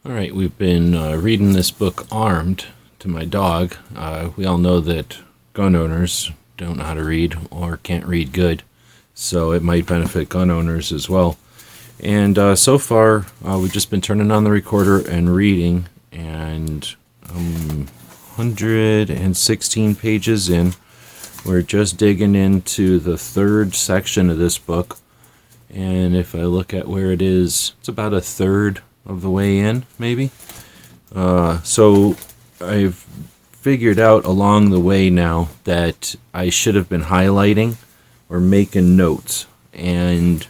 All right, we've been reading this book Armed to my dog. We all know that gun owners don't know how to read or can't read good, so it might benefit gun owners as well. And so far, we've just been turning on the recorder and reading, and 116 pages in. We're just digging into the third section of this book, and if I look at where it is, it's about a third of the way in, maybe. So I've figured out along the way now that I should have been highlighting or making notes, and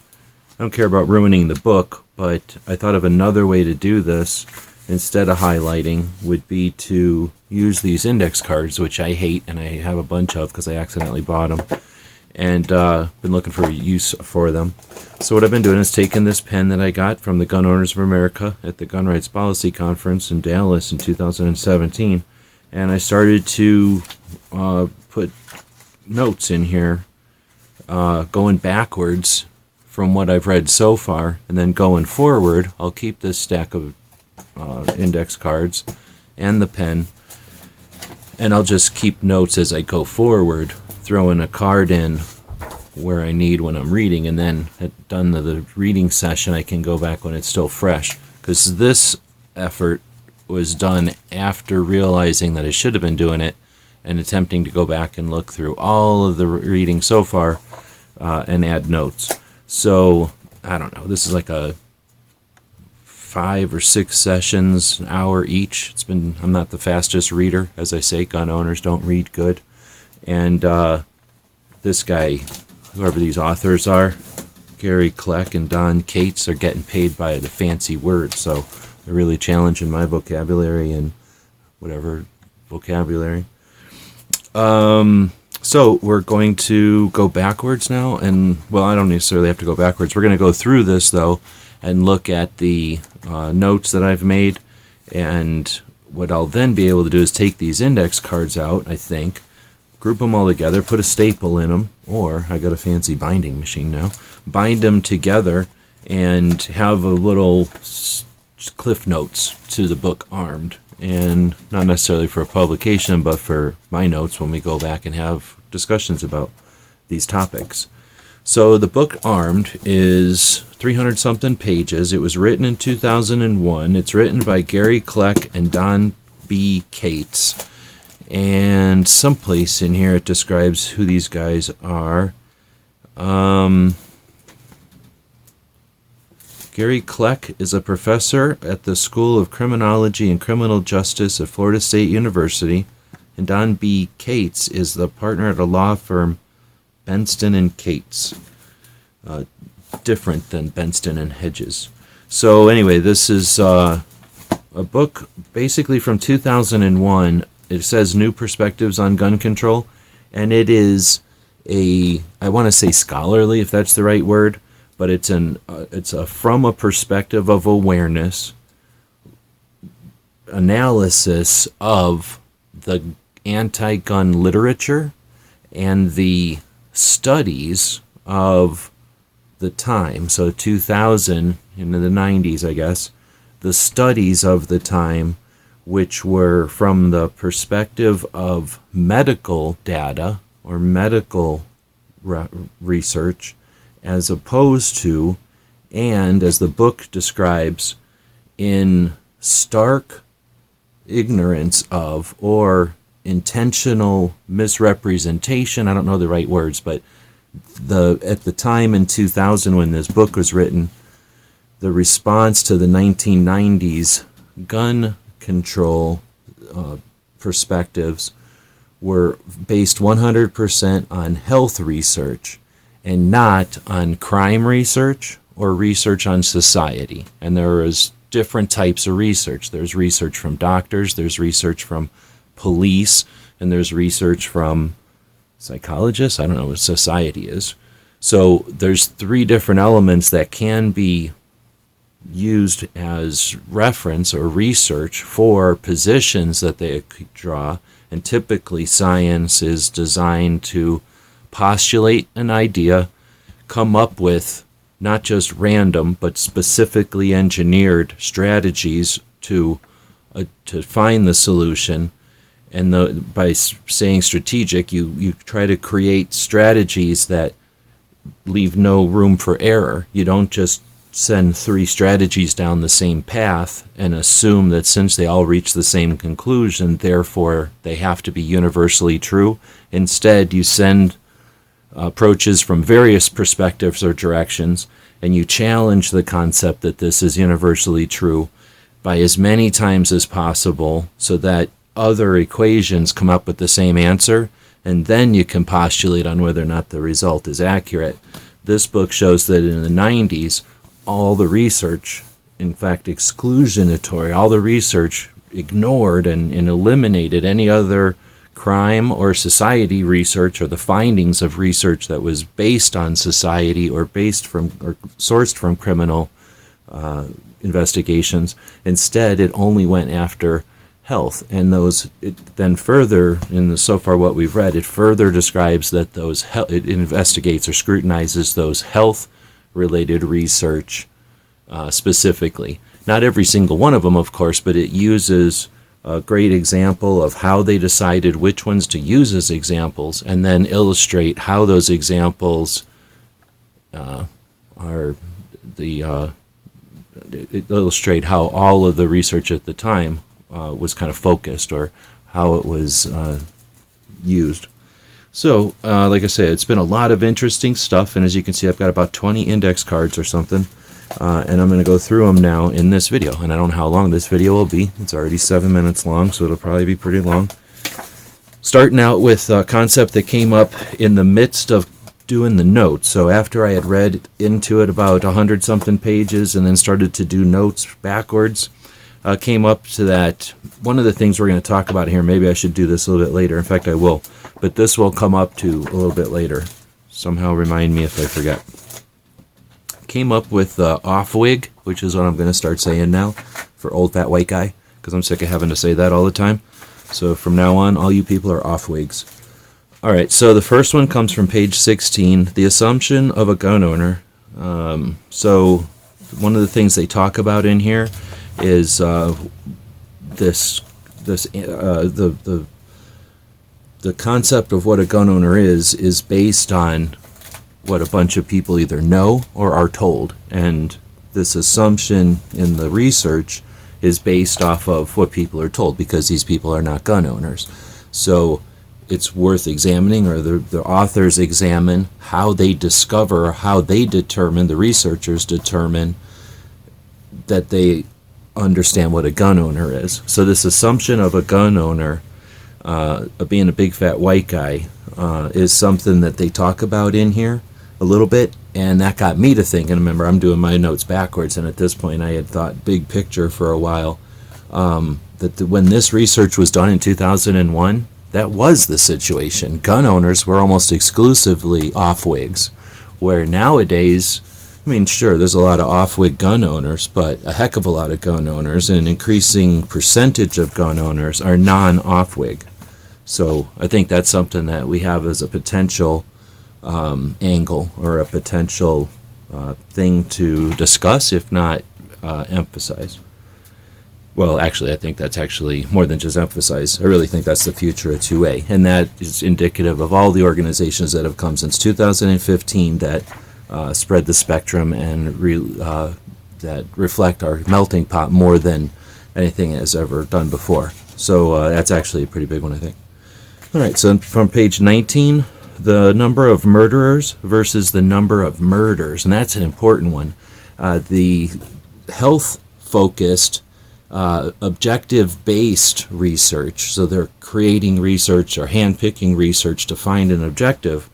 I don't care about ruining the book, but I thought of another way to do this instead of highlighting would be to use these index cards, which I hate and I have a bunch of because I accidentally bought them, and been looking for use for them. So what I've been doing is taking this pen that I got from the Gun Owners of America at the Gun Rights Policy Conference in Dallas in 2017, and I started to put notes in here, going backwards from what I've read so far, and then going forward, I'll keep this stack of index cards and the pen, and I'll just keep notes as I go forward, throwing a card in where I need when I'm reading, and then at done the reading session I can go back when it's still fresh, because this effort was done after realizing that I should have been doing it and attempting to go back and look through all of the reading so far and add notes. So I don't know, this is like a 5 or 6 sessions, an hour each. I'm not the fastest reader, as I say, gun owners don't read good, and this guy, whoever these authors are, Gary Kleck and Don Cates, are getting paid by the fancy words, so they're really challenging my vocabulary and whatever vocabulary. So we're going to go backwards now, and, well, I don't necessarily have to go backwards. We're going to go through this, though, and look at the notes that I've made, and what I'll then be able to do is take these index cards out, I think, group them all together, put a staple in them, or I got a fancy binding machine now, bind them together and have a little cliff notes to the book Armed, and not necessarily for a publication, but for my notes when we go back and have discussions about these topics. So the book Armed is 300 something pages. It was written in 2001. It's written by Gary Kleck and Don B. Cates. And someplace in here it describes who these guys are. Gary Kleck is a professor at the School of Criminology and Criminal Justice at Florida State University, and Don B. Cates is the partner at a law firm, Benston and Cates. Different than Benston and Hedges. So anyway, this is a book basically from 2001. It says New Perspectives on Gun Control, and it is I want to say scholarly, if that's the right word, but it's from a perspective of awareness, analysis of the anti-gun literature and the studies of the time. So 2000, in the 90s, I guess, the studies of the time, which were from the perspective of medical data or medical research, as opposed to, and as the book describes, in stark ignorance of or intentional misrepresentation. I don't know the right words, but at the time in 2000 when this book was written, the response to the 1990s gun control perspectives were based 100% on health research and not on crime research or research on society. And there is different types of research. There's research from doctors, there's research from police, and there's research from psychologists. I don't know what society is. So there's 3 different elements that can be used as reference or research for positions that they draw, and typically science is designed to postulate an idea, come up with not just random but specifically engineered strategies to find the solution. And by saying strategic, you try to create strategies that leave no room for error. You don't just send 3 strategies down the same path and assume that since they all reach the same conclusion, therefore they have to be universally true. Instead, you send approaches from various perspectives or directions, and you challenge the concept that this is universally true by as many times as possible so that other equations come up with the same answer, and then you can postulate on whether or not the result is accurate. This book shows that in the 90s, all the research, in fact exclusionatory, all the research ignored and eliminated any other crime or society research or the findings of research that was based on society or sourced from criminal investigations. Instead, it only went after health, and then further, so far what we've read, it further describes that it investigates or scrutinizes those health-related research specifically. Not every single one of them, of course, but it uses a great example of how they decided which ones to use as examples, and then illustrate how those examples illustrate how all of the research at the time was kind of focused, or how it was used. So, like I said, it's been a lot of interesting stuff, and as you can see, I've got about 20 index cards or something, and I'm going to go through them now in this video, and I don't know how long this video will be. It's already 7 minutes long, so it'll probably be pretty long. Starting out with a concept that came up in the midst of doing the notes. So after I had read into it about 100-something pages and then started to do notes backwards, came up to that. One of the things we're going to talk about here, maybe I should do this a little bit later. In fact, I will. But this will come up to a little bit later. Somehow remind me if I forget. Came up with off-wig, which is what I'm going to start saying now for old fat white guy, because I'm sick of having to say that all the time. So from now on, all you people are off-wigs. All right, so the first one comes from page 16, the assumption of a gun owner. So one of the things they talk about in here is the concept of what a gun owner is based on what a bunch of people either know or are told, and this assumption in the research is based off of what people are told, because these people are not gun owners. So it's worth examining, or the authors examine how they discover, how they determine, the researchers determine that they understand what a gun owner is. So this assumption of a gun owner being a big fat white guy is something that they talk about in here a little bit, and that got me to thinking. Remember, I'm doing my notes backwards, and at this point I had thought big picture for a while, that when this research was done in 2001, that was the situation. Gun owners were almost exclusively off-wigs, where nowadays, I mean, sure, there's a lot of off-wig gun owners, but a heck of a lot of gun owners, and an increasing percentage of gun owners are non-off-wig. So I think that's something that we have as a potential angle, or a potential thing to discuss, if not emphasize. Well, actually, I think that's actually more than just emphasize. I really think that's the future of 2A, and that is indicative of all the organizations that have come since 2015 that spread the spectrum and that reflect our melting pot more than anything has ever done before. So that's actually a pretty big one, I think. All right, so from page 19, the number of murderers versus the number of murders, and that's an important one. The health-focused, objective-based research, so they're creating research or hand-picking research to find an objective.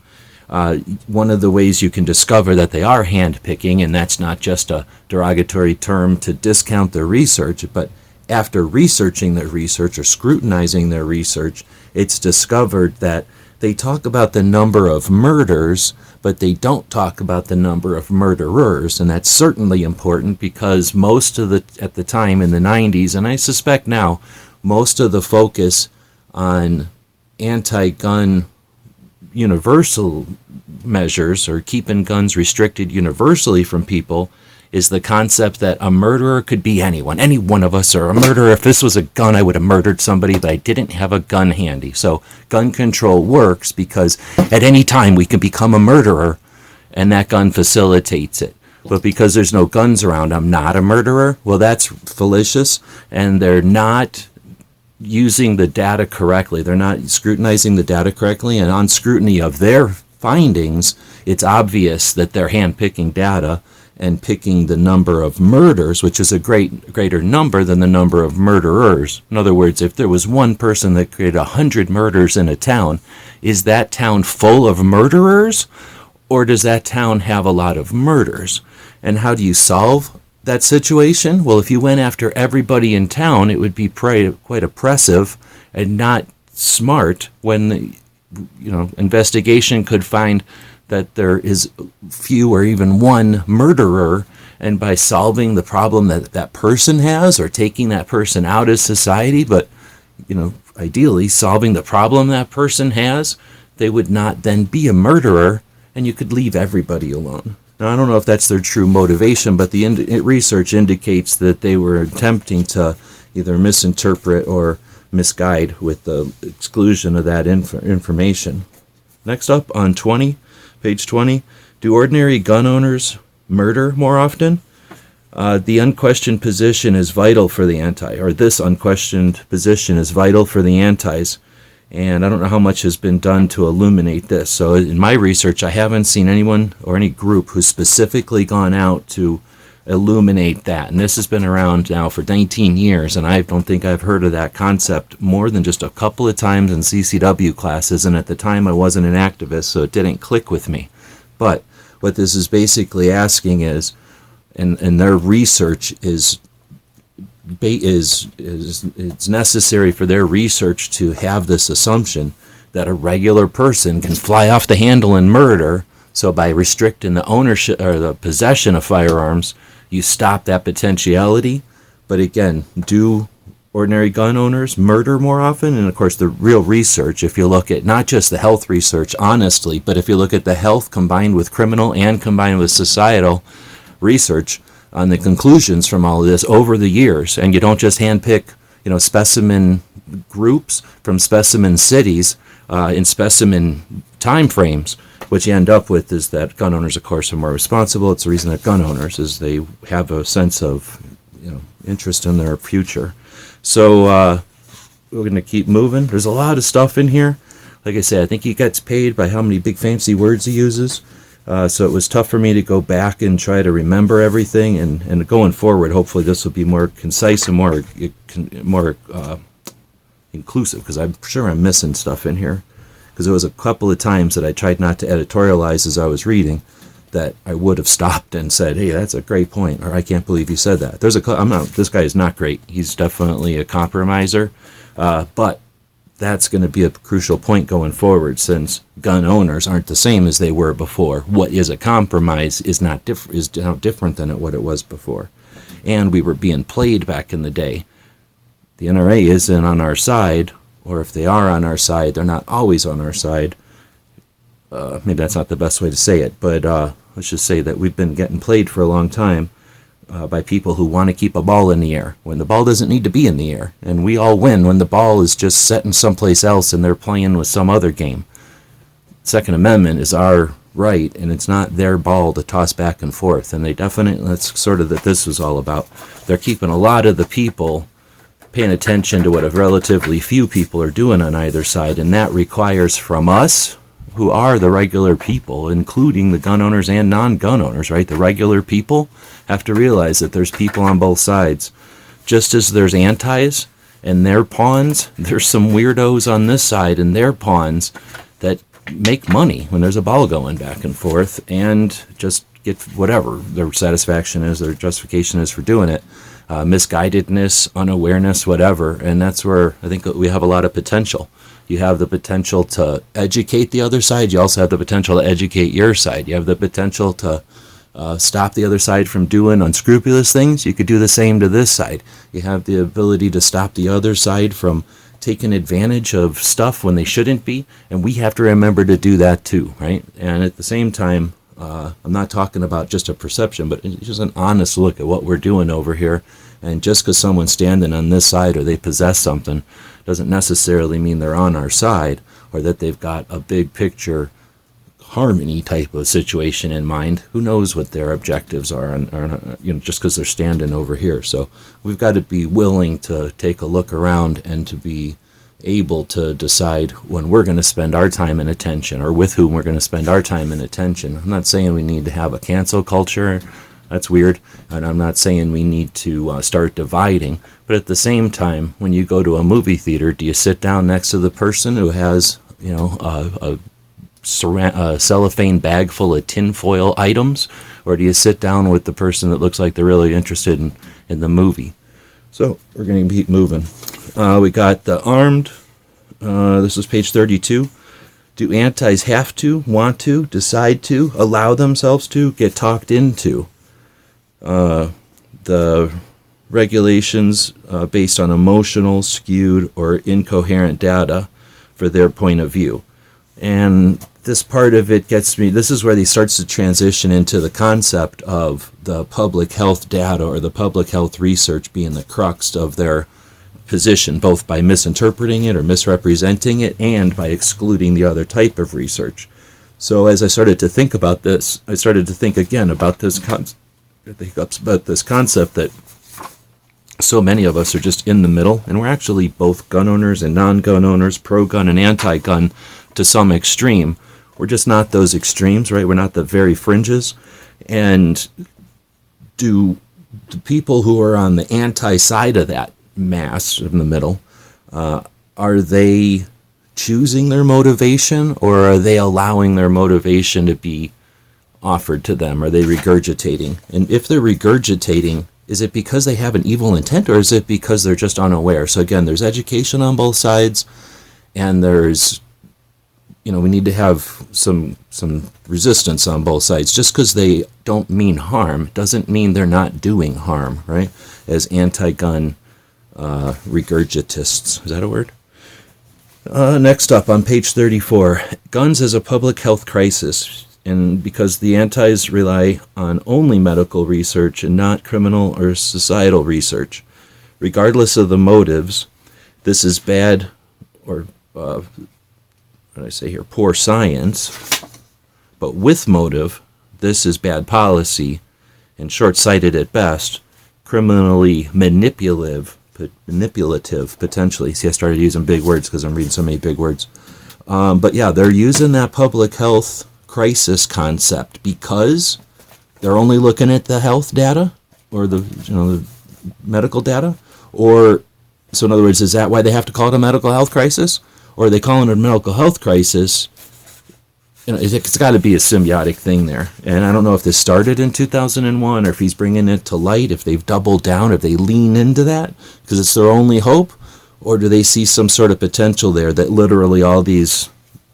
One of the ways you can discover that they are hand-picking, and that's not just a derogatory term to discount their research, but after researching their research or scrutinizing their research, it's discovered that they talk about the number of murders, but they don't talk about the number of murderers, and that's certainly important because most of at the time in the 90s, and I suspect now, most of the focus on anti-gun universal measures, or keeping guns restricted universally from people, is the concept that a murderer could be anyone, any one of us, or a murderer. If this was a gun, I would have murdered somebody, but I didn't have a gun handy. So gun control works because at any time we can become a murderer, and that gun facilitates it. But because there's no guns around, I'm not a murderer. Well, that's fallacious, and they're not using the data correctly. They're not scrutinizing the data correctly, and on scrutiny of their findings, it's obvious that they're handpicking data and picking the number of murders, which is a greater number than the number of murderers. In other words, if there was one person that created 100 murders in a town, is that town full of murderers, or does that town have a lot of murders? And how do you solve that situation? Well, if you went after everybody in town, it would be quite oppressive and not smart when the investigation could find that there is few or even one murderer, and by solving the problem that that person has or taking that person out of society, but ideally solving the problem that person has, they would not then be a murderer, and you could leave everybody alone. Now, I don't know if that's their true motivation, but the research indicates that they were attempting to either misinterpret or misguide with the exclusion of that information. Next up on page 20, do ordinary gun owners murder more often? The unquestioned position is vital for the this unquestioned position is vital for the antis, and I don't know how much has been done to illuminate this. So in my research, I haven't seen anyone or any group who's specifically gone out to illuminate that. And this has been around now for 19 years, and I don't think I've heard of that concept more than just a couple of times in CCW classes, and at the time I wasn't an activist, so it didn't click with me. But what this is basically asking is, and their research is it's necessary for their research to have this assumption that a regular person can fly off the handle and murder. So by restricting the ownership or the possession of firearms, you stop that potentiality. But again, do ordinary gun owners murder more often? And of course, the real research, if you look at not just the health research, honestly, but if you look at the health combined with criminal and combined with societal research on the conclusions from all of this over the years, and you don't just handpick, specimen groups from specimen cities in specimen time frames. What you end up with is that gun owners, of course, are more responsible. It's the reason that gun owners is they have a sense of, interest in their future. So we're going to keep moving. There's a lot of stuff in here. Like I said, I think he gets paid by how many big fancy words he uses. So it was tough for me to go back and try to remember everything. And going forward, hopefully this will be more concise and more inclusive, because I'm sure I'm missing stuff in here. Because there was a couple of times that I tried not to editorialize as I was reading, that I would have stopped and said, "Hey, that's a great point," or "I can't believe you said that." This guy is not great. He's definitely a compromiser, but that's going to be a crucial point going forward, since gun owners aren't the same as they were before. What is a compromise is now different than what it was before, and we were being played back in the day. The NRA isn't on our side. Or if they are on our side, they're not always on our side. Maybe that's not the best way to say it, but let's just say that we've been getting played for a long time by people who want to keep a ball in the air when the ball doesn't need to be in the air. And we all win when the ball is just sitting someplace else and they're playing with some other game. Second Amendment is our right, and it's not their ball to toss back and forth. And that's sort of that this is all about. They're keeping a lot of the people paying attention to what a relatively few people are doing on either side, and that requires from us, who are the regular people, including the gun owners and non-gun owners, right? The regular people have to realize that there's people on both sides. Just as there's antis and their pawns, there's some weirdos on this side and their pawns that make money when there's a ball going back and forth and just get whatever their satisfaction is, their justification is for doing it. Misguidedness, unawareness, whatever, and that's where I think we have a lot of potential. You have the potential to educate the other side. You also have the potential to educate your side. You have the potential to stop the other side from doing unscrupulous things. You could do the same to this side. You have the ability to stop the other side from taking advantage of stuff when they shouldn't be, and we have to remember to do that too, right? And at the same time, I'm not talking about just a perception, but it's just an honest look at what we're doing over here. And just because someone's standing on this side or they possess something doesn't necessarily mean they're on our side or that they've got a big picture harmony type of situation in mind. Who knows what their objectives are, just because they're standing over here. So we've got to be willing to take a look around and to be able to decide when we're going to spend our time and attention, or with whom we're going to spend our time and attention. I'm not saying we need to have a cancel culture. That's weird. And I'm not saying we need to start dividing. But at the same time, when you go to a movie theater, do you sit down next to the person who has, a cellophane bag full of tinfoil items? Or do you sit down with the person that looks like they're really interested in the movie? So we're going to keep moving. We got the armed. This is page 32. Do antis have to, want to, decide to, allow themselves to, get talked into? The regulations based on emotional, skewed, or incoherent data for their point of view. And this part of it gets me, this is where he starts to transition into the concept of the public health data or the public health research being the crux of their position, both by misinterpreting it or misrepresenting it and by excluding the other type of research. So as I started to think about this, I started to think again about this concept that so many of us are just in the middle, and we're actually both gun owners and non-gun owners, pro-gun and anti-gun to some extreme. We're just not those extremes, right? We're not the very fringes. And do the people who are on the anti-side of that mass in the middle, are they choosing their motivation, or are they allowing their motivation to be offered to them? Are they regurgitating? And if they're regurgitating, is it because they have an evil intent, or is it because they're just unaware? So again, there's education on both sides, and there's, we need to have some resistance on both sides. Just because they don't mean harm doesn't mean they're not doing harm, right? As anti-gun regurgitists. Is that a word? Next up on page 34, guns as a public health crisis. And because the antis rely on only medical research and not criminal or societal research. Regardless of the motives, this is bad, or what did I say here? Poor science. But with motive, this is bad policy and short-sighted at best, criminally manipulative potentially. See, I started using big words because I'm reading so many big words. But yeah, they're using that public health crisis concept because they're only looking at the health data or the medical data, or so in other words, is that why they have to call it a medical health crisis, or are they calling it a medical health crisis? It's got to be a symbiotic thing there. And I don't know if this started in 2001 or if he's bringing it to light, if they've doubled down, if they lean into that because it's their only hope, or do they see some sort of potential there that literally all these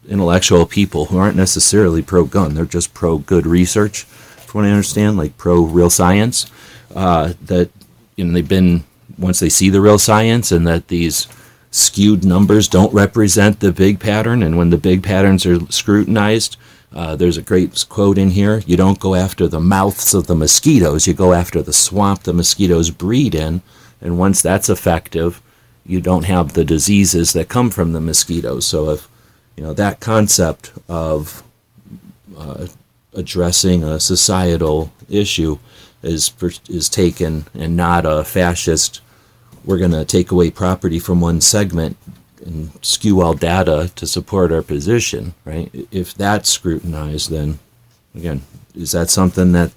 intellectual people who aren't necessarily pro-gun, they're just pro-good research, from what I understand, like pro-real science, that they've been, once they see the real science and that these skewed numbers don't represent the big pattern, and when the big patterns are scrutinized, there's a great quote in here, you don't go after the mouths of the mosquitoes, you go after the swamp the mosquitoes breed in, and once that's effective, you don't have the diseases that come from the mosquitoes. So if that concept of addressing a societal issue is taken, and not a fascist, we're going to take away property from one segment and skew all data to support our position, right? If that's scrutinized, then again, is that something that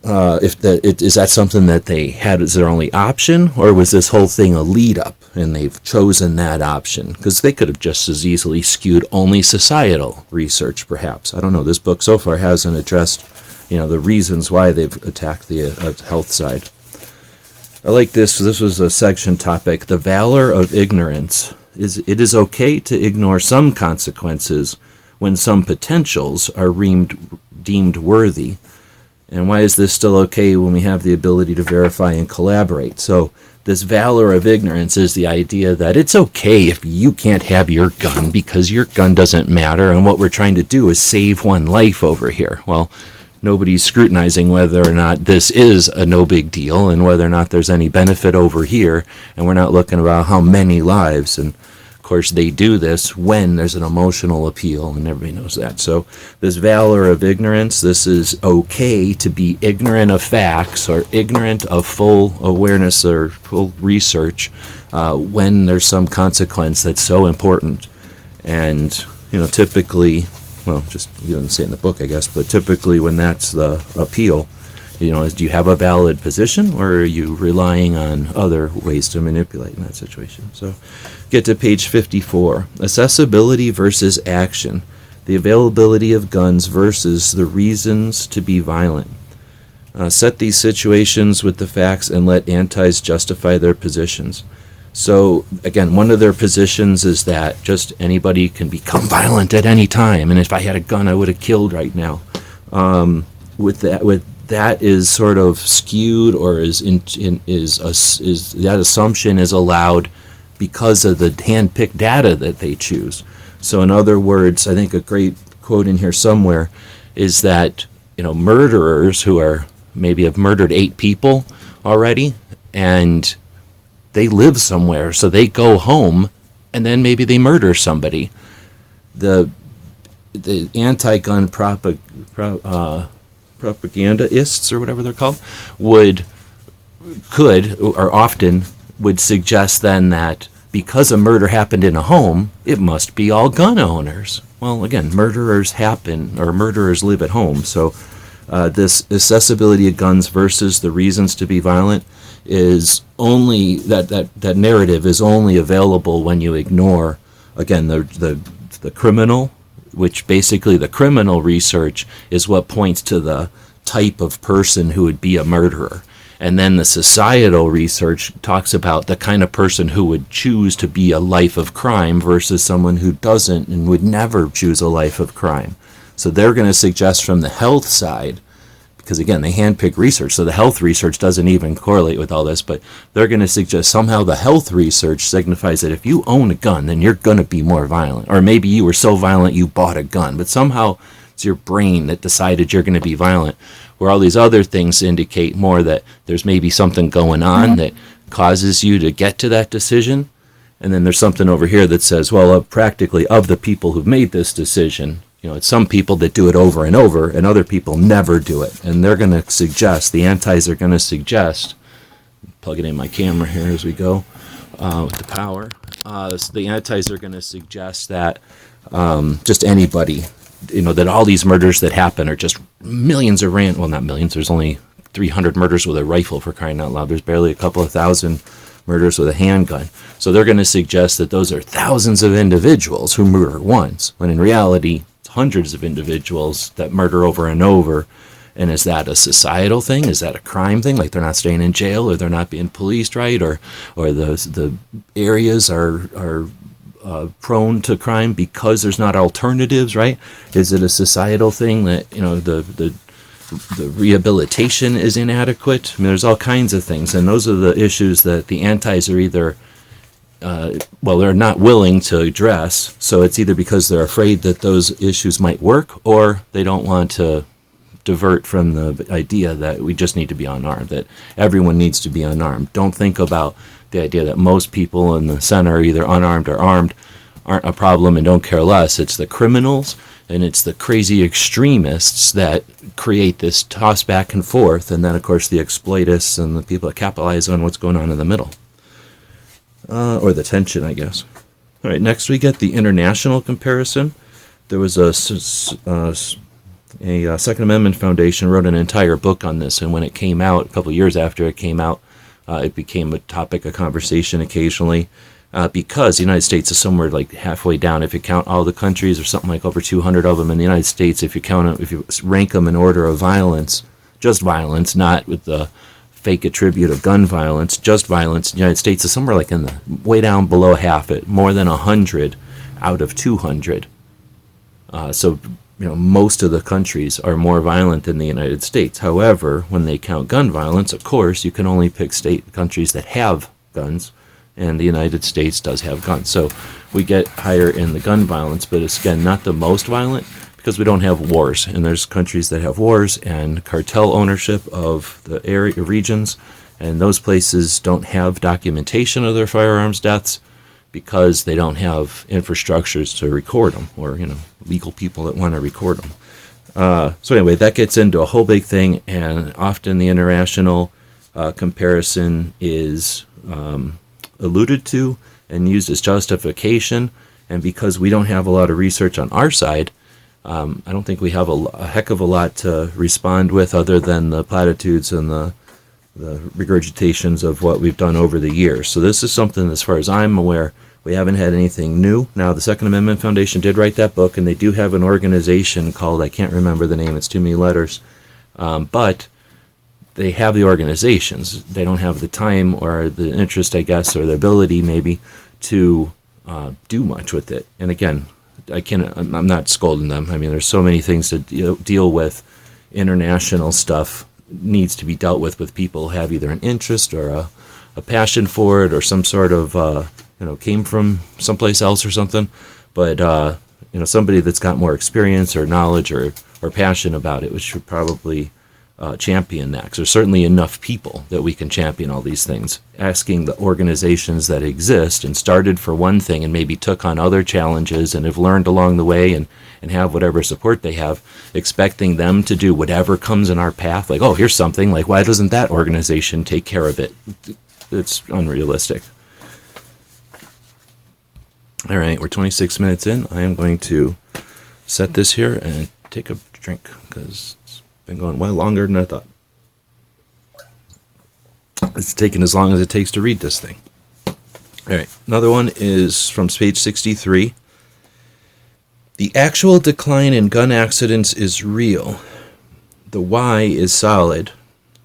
is that something that they had as their only option, or was this whole thing a lead up and they've chosen that option? Because they could have just as easily skewed only societal research, perhaps. I don't know. This book so far hasn't addressed, the reasons why they've attacked the health side. I like this. This was a section topic. The valor of ignorance. It is okay to ignore some consequences when some potentials are deemed worthy. And why is this still okay when we have the ability to verify and collaborate? So this valor of ignorance is the idea that it's okay if you can't have your gun because your gun doesn't matter, and what we're trying to do is save one life over here. Well, nobody's scrutinizing whether or not this is a no big deal and whether or not there's any benefit over here, and we're not looking about how many lives. And of course they do this when there's an emotional appeal, and everybody knows that. So this valor of ignorance, this is okay to be ignorant of facts or ignorant of full awareness or full research when there's some consequence that's so important. And typically, well, just you didn't say it in the book, I guess, but typically when that's the appeal, is do you have a valid position, or are you relying on other ways to manipulate in that situation? So get to page 54. Accessibility versus action. The availability of guns versus the reasons to be violent. Set these situations with the facts and let antis justify their positions. So, again, one of their positions is that just anybody can become violent at any time, and if I had a gun, I would have killed right now. With that is sort of skewed, or that assumption is allowed because of the hand-picked data that they choose. So, in other words, I think a great quote in here somewhere is that murderers who are maybe have murdered 8 people already, and they live somewhere, so they go home, and then maybe they murder somebody. The anti-gun propagandists, or whatever they're called, often would suggest then that because a murder happened in a home, it must be all gun owners. Well, again, murderers live at home, so this accessibility of guns versus the reasons to be violent is only that narrative is only available when you ignore, again, the criminal, which basically the criminal research is what points to the type of person who would be a murderer. And then the societal research talks about the kind of person who would choose to be a life of crime versus someone who doesn't and would never choose a life of crime. So they're going to suggest from the health side, because again, they handpick research, so the health research doesn't even correlate with all this, but they're going to suggest somehow the health research signifies that if you own a gun, then you're going to be more violent. Or maybe you were so violent you bought a gun, but somehow it's your brain that decided you're going to be violent, where all these other things indicate more that there's maybe something going on that causes you to get to that decision. And then there's something over here that says, well, practically of the people who've made this decision, it's some people that do it over and over, and other people never do it. And they're going to suggest, the antis are going to suggest, plug it in my camera here as we go with the power. The antis are going to suggest that just anybody, that all these murders that happen are just millions of well, not millions, there's only 300 murders with a rifle, for crying out loud. There's barely a couple of thousand murders with a handgun. So they're going to suggest that those are thousands of individuals who murder once, when in reality, hundreds of individuals that murder over and over. And is that a societal thing? Is that a crime thing? Like they're not staying in jail, or they're not being policed right, or the areas are prone to crime because there's not alternatives, right? Is it a societal thing that the rehabilitation is inadequate? I mean, there's all kinds of things, and those are the issues that the antis are either they're not willing to address. So it's either because they're afraid that those issues might work, or they don't want to divert from the idea that we just need to be unarmed, that everyone needs to be unarmed. Don't think about the idea that most people in the center are either unarmed or armed aren't a problem and don't care less. It's the criminals and it's the crazy extremists that create this toss back and forth, and then of course the exploitists and the people that capitalize on what's going on in the middle. Or the tension, I guess. All right, next we get the international comparison. There was a Second Amendment Foundation wrote an entire book on this, and when it came out, a couple of years after it came out, it became a topic of conversation occasionally, because the United States is somewhere like halfway down. If you count all the countries, or something like over 200 of them in the United States, if you rank them in order of violence, just violence, not with the fake attribute of gun violence, just violence, the United States is somewhere like in the way down below half it, more than 100 out of 200. So most of the countries are more violent than the United States. However, when they count gun violence, of course, you can only pick countries that have guns, and the United States does have guns. So we get higher in the gun violence, but it's, again, not the most violent because we don't have wars. And there's countries that have wars and cartel ownership of the area regions, and those places don't have documentation of their firearms deaths because they don't have infrastructures to record them, or legal people that want to record them. So anyway, that gets into a whole big thing, and often the international comparison is alluded to and used as justification. And because we don't have a lot of research on our side, I don't think we have a heck of a lot to respond with other than the platitudes and the regurgitations of what we've done over the years. So this is something, as far as I'm aware, we haven't had anything new. Now, the Second Amendment Foundation did write that book, and they do have an organization called, I can't remember the name, it's too many letters, but they have the organizations. They don't have the time or the interest, I guess, or the ability maybe to do much with it. And again, I'm not scolding them. I mean, there's so many things to deal with. International stuff needs to be dealt with people who have either an interest or a passion for it, or some sort of came from someplace else or something. But somebody that's got more experience or knowledge or passion about it, which should probably champion that, because there's certainly enough people that we can champion all these things. Asking the organizations that exist and started for one thing and maybe took on other challenges and have learned along the way and have whatever support they have, expecting them to do whatever comes in our path, like, oh, here's something, like, why doesn't that organization take care of it? It's unrealistic. All right, we're 26 minutes in. I am going to set this here and take a drink because it's been going well longer than I thought. It's taken as long as it takes to read this thing. All right, another one is from page 63. The actual decline in gun accidents is real. The why is solid.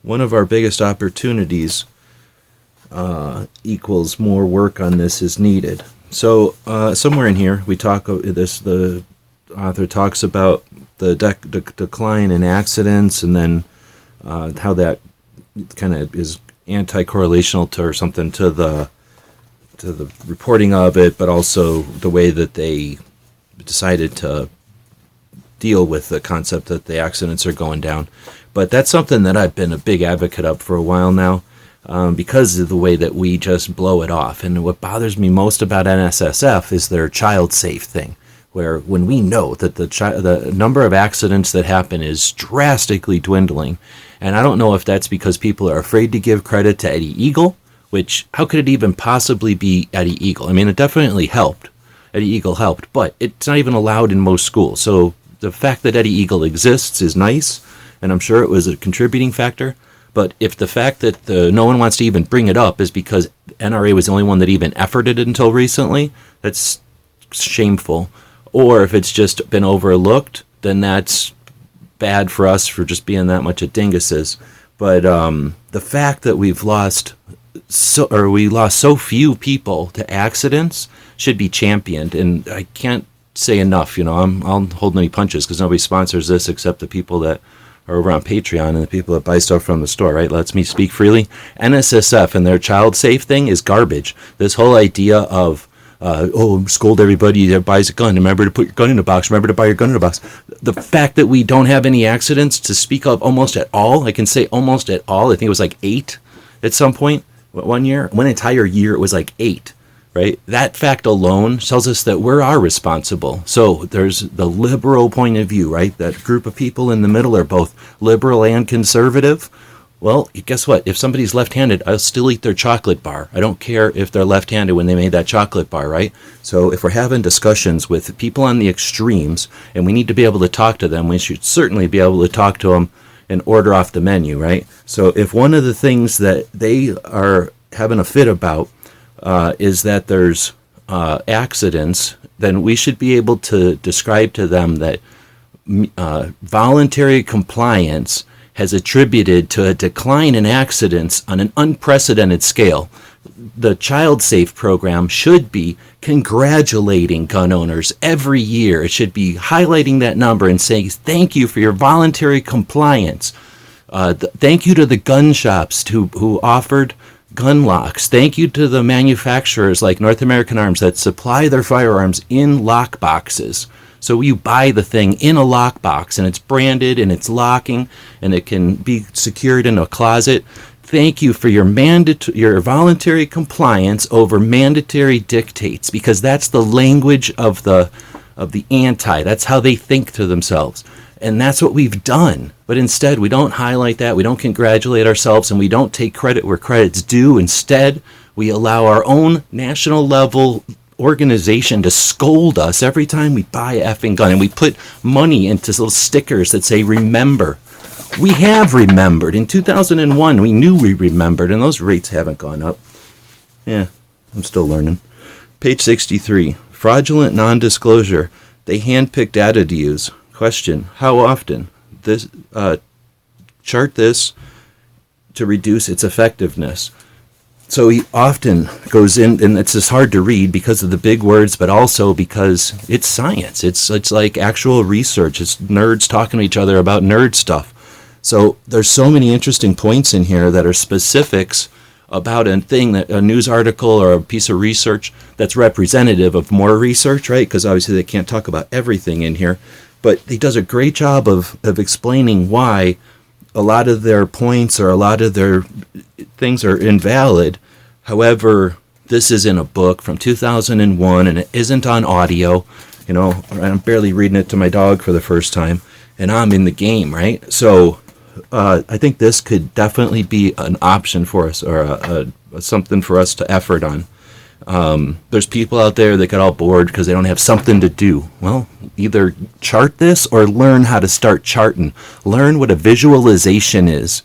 One of our biggest opportunities equals more work on this is needed. So somewhere in here we talk this. The author talks about the decline in accidents, and then how that kind of is anti-correlational to or something to the reporting of it, but also the way that they decided to deal with the concept that the accidents are going down. But that's something that I've been a big advocate of for a while now, because of the way that we just blow it off. And what bothers me most about NSSF is their child safe thing, where when we know that the number of accidents that happen is drastically dwindling, and I don't know if that's because people are afraid to give credit to Eddie Eagle, which, how could it even possibly be Eddie Eagle? I mean, it definitely helped. Eddie Eagle helped, but it's not even allowed in most schools. So the fact that Eddie Eagle exists is nice, and I'm sure it was a contributing factor. But if the fact that no one wants to even bring it up is because NRA was the only one that even efforted it until recently, that's shameful. Or if it's just been overlooked, then that's bad for us for just being that much of dinguses. But the fact that we lost so few people to accidents should be championed, and I can't say enough. I'll hold any punches because nobody sponsors this except the people that are over on Patreon and the people that buy stuff from the store, right? Lets me speak freely. NSSF and their child safe thing is garbage. This whole idea of scold everybody that buys a gun. Remember to put your gun in a box. Remember to buy your gun in a box. The fact that we don't have any accidents to speak of almost at all, I can say almost at all. I think it was like 8 at some point. One entire year, it was like 8, right? That fact alone tells us that we are responsible. So there's the liberal point of view, right? That group of people in the middle are both liberal and conservative. Well, guess what? If somebody's left-handed, I'll still eat their chocolate bar. I don't care if they're left-handed when they made that chocolate bar, right? So if we're having discussions with people on the extremes and we need to be able to talk to them, we should certainly be able to talk to them and order off the menu, right? So if one of the things that they are having a fit about is that there's accidents, then we should be able to describe to them that voluntary compliance has attributed to a decline in accidents on an unprecedented scale. The Child Safe program should be congratulating gun owners every year. It should be highlighting that number and saying, thank you for your voluntary compliance. Thank you to the gun shops who offered gun locks. Thank you to the manufacturers like North American Arms that supply their firearms in lock boxes. So you buy the thing in a lock box, and it's branded, and it's locking, and it can be secured in a closet. Thank you for your voluntary compliance over mandatory dictates, because that's the language of the anti. That's how they think to themselves. And that's what we've done. But instead, we don't highlight that, we don't congratulate ourselves, and we don't take credit where credit's due. Instead, we allow our own national level organization to scold us every time we buy a effing gun, and we put money into little stickers that say remember. We have remembered. In 2001 we knew we remembered, and those rates haven't gone up. Yeah, I'm still learning. Page 63, fraudulent non-disclosure. They handpick data to use. Question, how often? This chart this to reduce its effectiveness. So he often goes in, and it's just hard to read because of the big words, but also because it's science. It's like actual research. It's nerds talking to each other about nerd stuff. So there's so many interesting points in here that are specifics about a thing, that a news article or a piece of research that's representative of more research, right? Because obviously they can't talk about everything in here. But he does a great job of explaining why a lot of their points or a lot of their things are invalid. However, this is in a book from 2001, and it isn't on audio. You know, I'm barely reading it to my dog for the first time, and I'm in the game, right? So I think this could definitely be an option for us, or something for us to effort on. There's people out there that get all bored because they don't have something to do. Well, either chart this or learn how to start charting. Learn what a visualization is.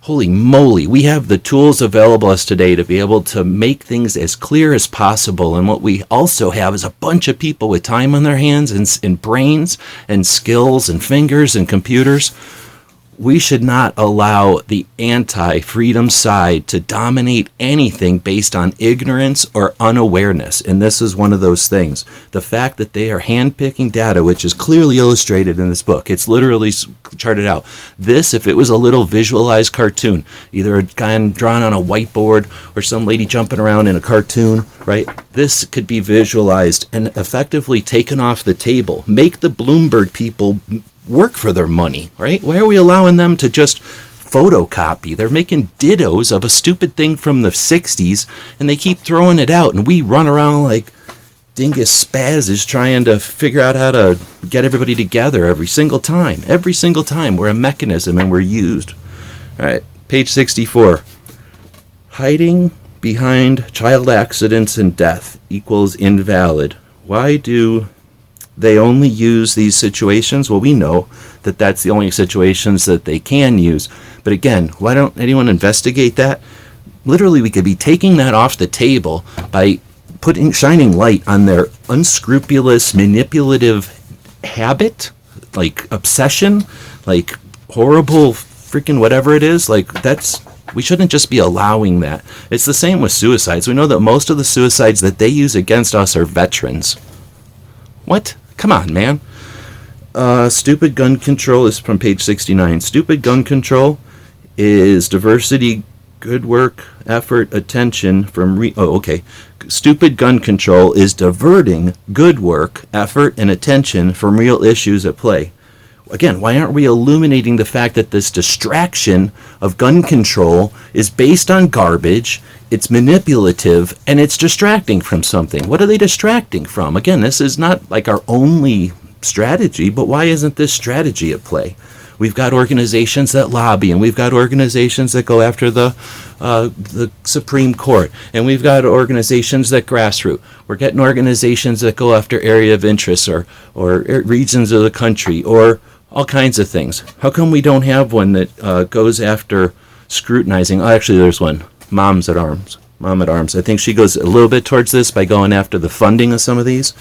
Holy moly, we have the tools available to us today to be able to make things as clear as possible. And what we also have is a bunch of people with time on their hands and brains and skills and fingers and computers. We should not allow the anti-freedom side to dominate anything based on ignorance or unawareness. And this is one of those things. The fact that they are handpicking data, which is clearly illustrated in this book. It's literally charted out. This, if it was a little visualized cartoon, either a guy drawn on a whiteboard or some lady jumping around in a cartoon, right? This could be visualized and effectively taken off the table. Make the Bloomberg people work for their money, right? Why are we allowing them to just photocopy? They're making dittos of a stupid thing from the 60s, and they keep throwing it out, and we run around like dingus spazzes trying to figure out how to get everybody together every single time. Every single time we're a mechanism and we're used. All right, page 64. Hiding behind child accidents and death equals invalid. Why do they only use these situations? Well, we know that that's the only situations that they can use. But again, why don't anyone investigate that? Literally, we could be taking that off the table by shining light on their unscrupulous, manipulative habit, like obsession, like horrible freaking whatever it is. Like we shouldn't just be allowing that. It's the same with suicides. We know that most of the suicides that they use against us are veterans. What? Come on, man. Stupid gun control is from page 69. Stupid gun control is diversity, good work, effort, attention from Stupid gun control is diverting good work, effort, and attention from real issues at play. Again, why aren't we illuminating the fact that this distraction of gun control is based on garbage, it's manipulative, and it's distracting from something? What are they distracting from? Again, this is not like our only strategy, but why isn't this strategy at play? We've got organizations that lobby, and we've got organizations that go after the Supreme Court, and we've got organizations that grassroots. We're getting organizations that go after area of interest or regions of the country or all kinds of things. How come we don't have one that goes after scrutinizing? Oh, actually, there's one. Mom at Arms. I think she goes a little bit towards this by going after the funding of some of these.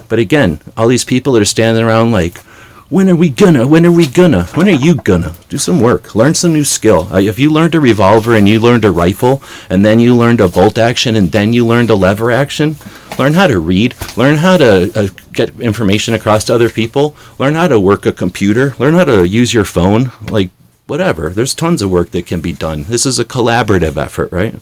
But again, all these people that are standing around like, when are you gonna do some work, learn some new skill? If you learned a revolver and you learned a rifle and then you learned a bolt action and then you learned a lever action, learn how to read, learn how to get information across to other people, learn how to work a computer, learn how to use your phone, like whatever. There's tons of work that can be done. This is a collaborative effort, right?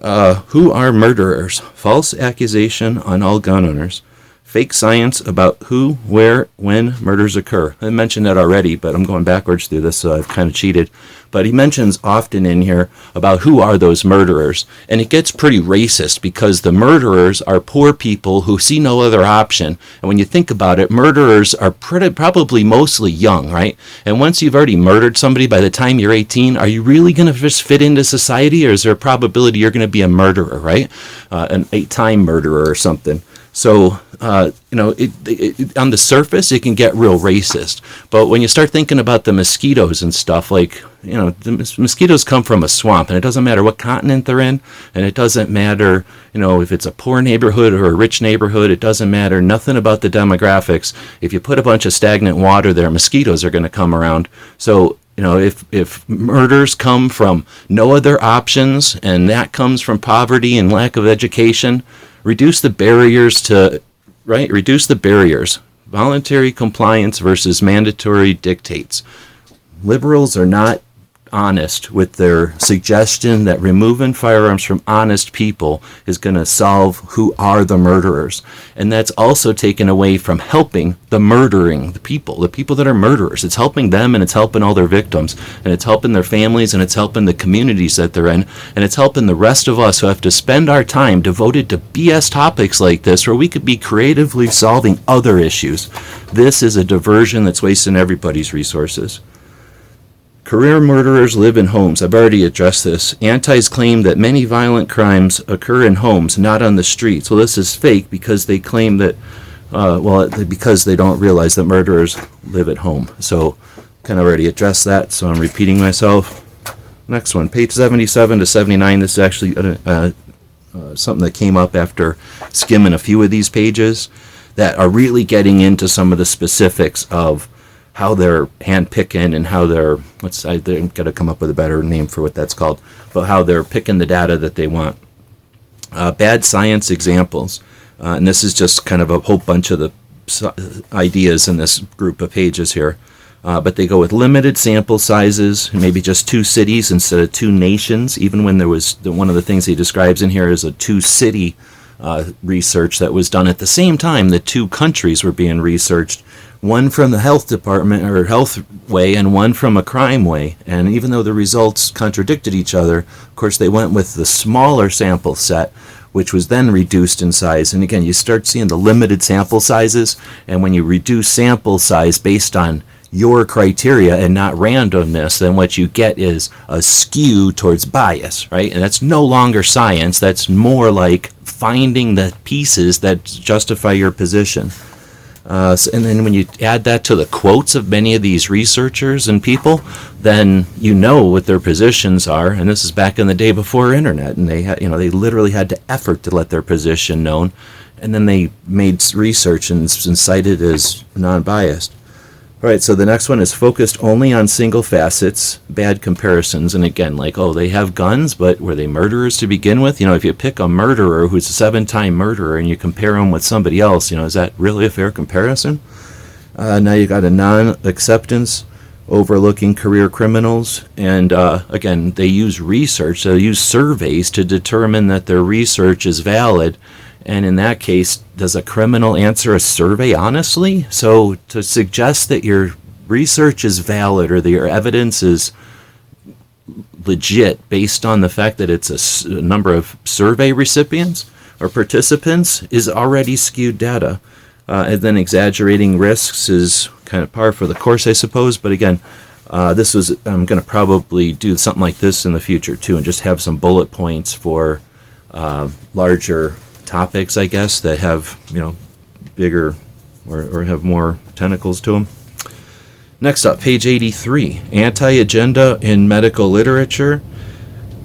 Who are murderers? False accusation on all gun owners. Fake science about who, where, when murders occur. I mentioned that already, but I'm going backwards through this, so I've kind of cheated. But he mentions often in here about who are those murderers. And it gets pretty racist because the murderers are poor people who see no other option. And when you think about it, murderers are probably mostly young, right? And once you've already murdered somebody by the time you're 18, are you really going to just fit into society, or is there a probability you're going to be a murderer, right? An 8-time murderer or something. So, on the surface, it can get real racist. But when you start thinking about the mosquitoes and stuff, like, the mosquitoes come from a swamp, and it doesn't matter what continent they're in, and it doesn't matter, if it's a poor neighborhood or a rich neighborhood, it doesn't matter, nothing about the demographics. If you put a bunch of stagnant water there, mosquitoes are going to come around. So, if murders come from no other options, and that comes from poverty and lack of education, reduce the barriers. Voluntary compliance versus mandatory dictates. Liberals are not honest with their suggestion that removing firearms from honest people is going to solve who are the murderers. And that's also taken away from helping the people that are murderers. It's helping them, and it's helping all their victims, and it's helping their families, and it's helping the communities that they're in, and it's helping the rest of us who have to spend our time devoted to BS topics like this, where we could be creatively solving other issues. This is a diversion that's wasting everybody's resources. Career murderers live in homes. I've already addressed this. Antis claim that many violent crimes occur in homes, not on the streets. Well, this is fake because they claim that, because they don't realize that murderers live at home. So, kind of already addressed that, so I'm repeating myself. Next one, page 77 to 79. This is actually something that came up after skimming a few of these pages that are really getting into some of the specifics of how they're handpicking and how they're got to come up with a better name for what that's called, but how they're picking the data that they want. Bad science examples. And this is just kind of a whole bunch of the ideas in this group of pages here. But they go with limited sample sizes, maybe just 2 cities instead of 2 nations, even when there was one of the things he describes in here is a 2-city research that was done at the same time that 2 countries were being researched. One from the health department or health way and one from a crime way. And even though the results contradicted each other, of course, they went with the smaller sample set, which was then reduced in size. And again, you start seeing the limited sample sizes. And when you reduce sample size based on your criteria and not randomness, then what you get is a skew towards bias, right? And that's no longer science. That's more like finding the pieces that justify your position. And then when you add that to the quotes of many of these researchers and people, then you know what their positions are. And this is back in the day before internet, and they literally had to effort to let their position known. And then they made research and cited as non-biased. All right, so the next one is focused only on single facets, bad comparisons. And again, they have guns, but were they murderers to begin with? If you pick a murderer who's a 7-time murderer and you compare him with somebody else, is that really a fair comparison? Now you got a non-acceptance, overlooking career criminals. And again, they use research, they use surveys to determine that their research is valid. And in that case, does a criminal answer a survey honestly? So to suggest that your research is valid or that your evidence is legit based on the fact that it's a number of survey recipients or participants is already skewed data. And then exaggerating risks is kind of par for the course, I suppose. But again, I'm going to probably do something like this in the future too, and just have some bullet points for larger topics, I guess, that have, bigger or have more tentacles to them. Next up, page 83, Antiagenda in medical literature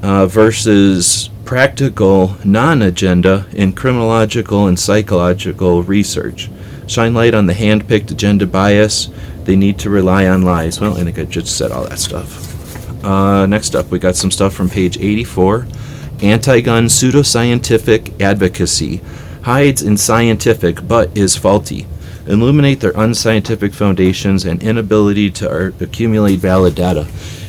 versus practical non-agenda in criminological and psychological research. Shine light on the hand-picked agenda bias. They need to rely on lies. Well, I think I just said all that stuff. Next up, we got some stuff from page 84. Anti-gun pseudoscientific advocacy hides in scientific but is faulty. Illuminate their unscientific foundations and inability to accumulate valid data.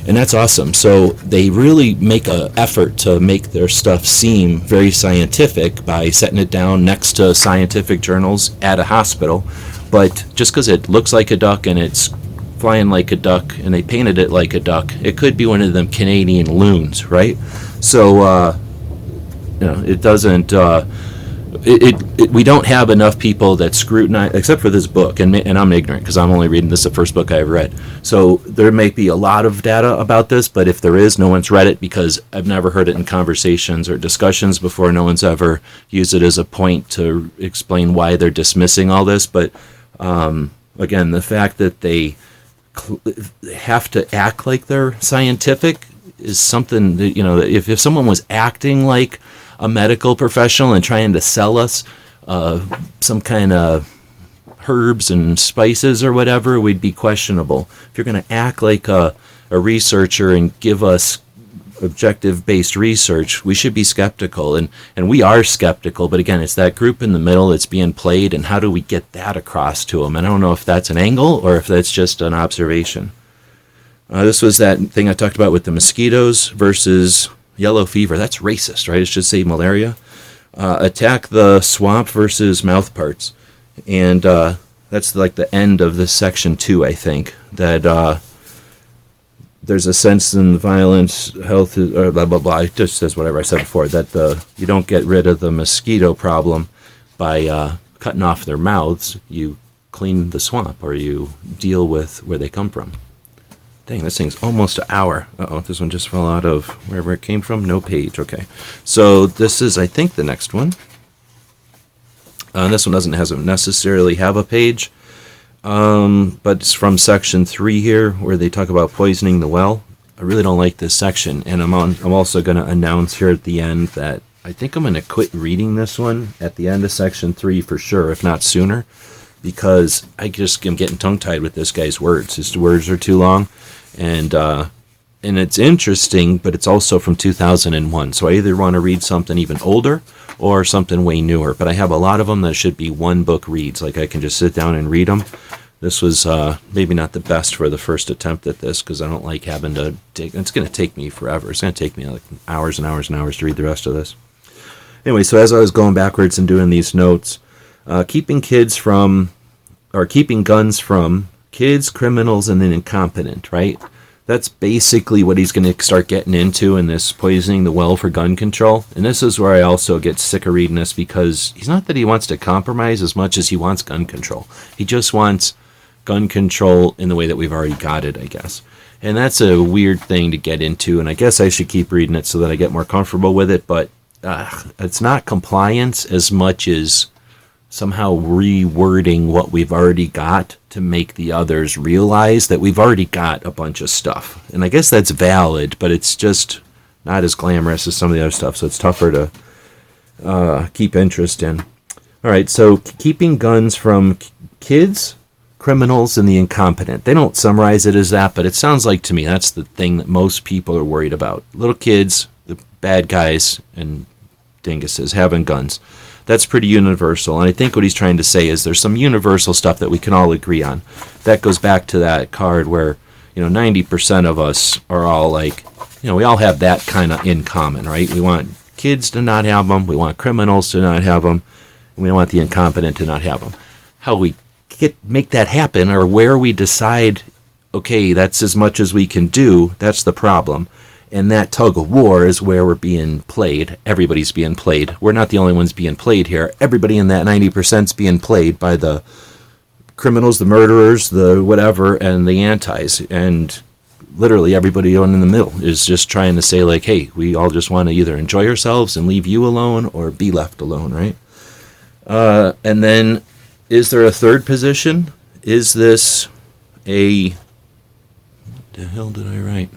And that's awesome. So they really make an effort to make their stuff seem very scientific by setting it down next to scientific journals at a hospital. But just because it looks like a duck and it's flying like a duck and they painted it like a duck, it could be one of them Canadian loons, right? So, it doesn't... we don't have enough people that scrutinize, except for this book, and I'm ignorant because I'm only reading this, the first book I've read. So there may be a lot of data about this, but if there is, no one's read it because I've never heard it in conversations or discussions before. No one's ever used it as a point to explain why they're dismissing all this. But again, the fact that they have to act like they're scientific is something that, if someone was acting like a medical professional and trying to sell us some kind of herbs and spices or whatever, we'd be questionable. If you're going to act like a researcher and give us objective-based research, we should be skeptical. And we are skeptical, but again, it's that group in the middle that's being played, and how do we get that across to them? And I don't know if that's an angle or if that's just an observation. This was that thing I talked about with the mosquitoes versus yellow fever. That's racist, right? It should say malaria. Attack the swamp versus mouth parts. And that's like the end of this section 2, I think, that there's a sense in violence, health, or blah, blah, blah. It just says whatever I said before, that you don't get rid of the mosquito problem by cutting off their mouths. You clean the swamp, or you deal with where they come from. Dang, this thing's almost an hour. Uh-oh, this one just fell out of wherever it came from. No page, okay. So this is, I think, the next one. This one doesn't necessarily have a page, but it's from section 3 here, where they talk about poisoning the well. I really don't like this section, and I'm also going to announce here at the end that I think I'm going to quit reading this one at the end of section 3 for sure, if not sooner, because I just am getting tongue-tied with this guy's words. His words are too long. And it's interesting, but it's also from 2001. So I either want to read something even older or something way newer. But I have a lot of them that should be one-book reads. Like I can just sit down and read them. This was maybe not the best for the first attempt at this because I don't like having to dig. It's going to take me forever. It's going to take me like hours and hours and hours to read the rest of this. Anyway, so as I was going backwards and doing these notes, keeping guns from kids, criminals, and then incompetent, right? That's basically what he's going to start getting into in this poisoning the well for gun control. And this is where I also get sick of reading this, because he's not that he wants to compromise as much as he wants gun control. He just wants gun control in the way that we've already got it, I guess. And that's a weird thing to get into, and I guess I should keep reading it so that I get more comfortable with it, but it's not compliance as much as somehow rewording what we've already got to make the others realize that we've already got a bunch of stuff. And I guess that's valid, but it's just not as glamorous as some of the other stuff, so it's tougher to keep interest in. All right, so keeping guns from kids, criminals, and the incompetent. They don't summarize it as that, but it sounds like to me that's the thing that most people are worried about. Little kids, the bad guys, and dinguses having guns. That's pretty universal, and I think what he's trying to say is there's some universal stuff that we can all agree on. That goes back to that card where, 90% of us are all like, we all have that kind of in common, right? We want kids to not have them, we want criminals to not have them, and we want the incompetent to not have them. How we make that happen, or where we decide, okay, that's as much as we can do, that's the problem. And that tug of war is where we're being played. Everybody's being played. We're not the only ones being played here. Everybody in that 90% is being played by the criminals, the murderers, the whatever, and the antis. And literally everybody in the middle is just trying to say, like, hey, we all just want to either enjoy ourselves and leave you alone or be left alone, right? And then, is there a third position? Is this a... What the hell did I write?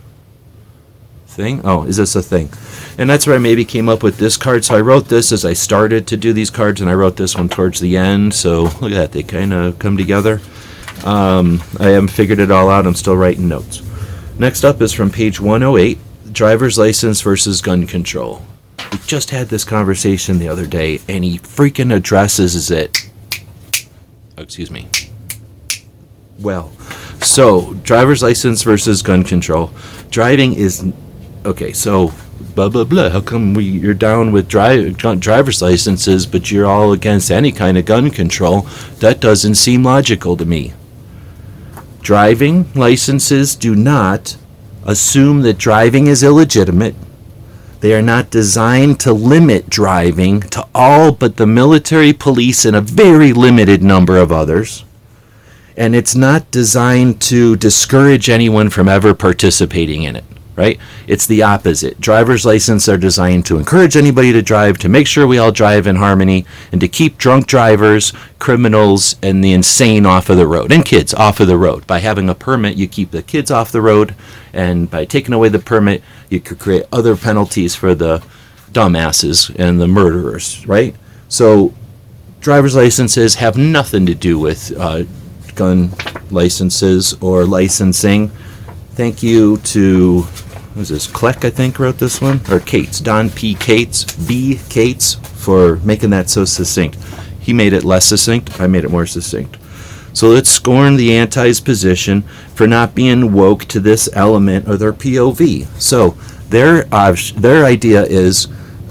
Thing? Oh, is this a thing? And that's where I maybe came up with this card. So I wrote this as I started to do these cards, and I wrote this one towards the end. So look at that, they kind of come together. I haven't figured it all out. I'm still writing notes. Next up is from page 108, driver's license versus gun control. We just had this conversation the other day, and he freaking addresses it. Oh, excuse me. Well, So, driver's license versus gun control. Driving is... Okay, so, blah, blah, blah. How come you're down with driver's licenses, but you're all against any kind of gun control? That doesn't seem logical to me. Driving licenses do not assume that driving is illegitimate. They are not designed to limit driving to all but the military, police, and a very limited number of others. And it's not designed to discourage anyone from ever participating in it, right? It's the opposite. Driver's licenses are designed to encourage anybody to drive, to make sure we all drive in harmony, and to keep drunk drivers, criminals, and the insane off of the road, and kids off of the road. By having a permit, you keep the kids off the road, and by taking away the permit, you could create other penalties for the dumbasses and the murderers, right? So driver's licenses have nothing to do with gun licenses or licensing. Thank you to, what is this, Kleck, I think, wrote this one? Or Cates, Don P. Cates, B. Cates, for making that so succinct. He made it less succinct, I made it more succinct. So let's scorn the anti's position for not being woke to this element of their POV. So their idea is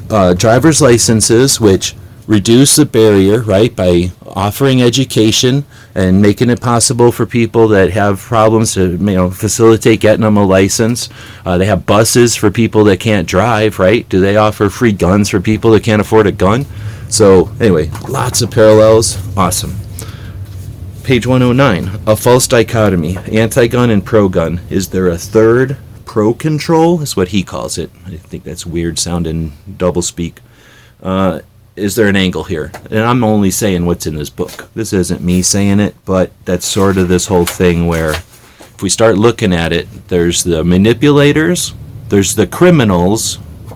driver's licenses, which reduce the barrier, right, by offering education and making it possible for people that have problems to, facilitate getting them a license. They have buses for people that can't drive, right? Do they offer free guns for people that can't afford a gun? So anyway, lots of parallels. Awesome. Page 109, a false dichotomy, anti-gun and pro-gun. Is there a third? Pro-control is what he calls it. I think that's weird sounding doublespeak. Is there an angle here? And I'm only saying what's in this book. This isn't me saying it, but that's sort of this whole thing where if we start looking at it, there's the manipulators, there's the criminals,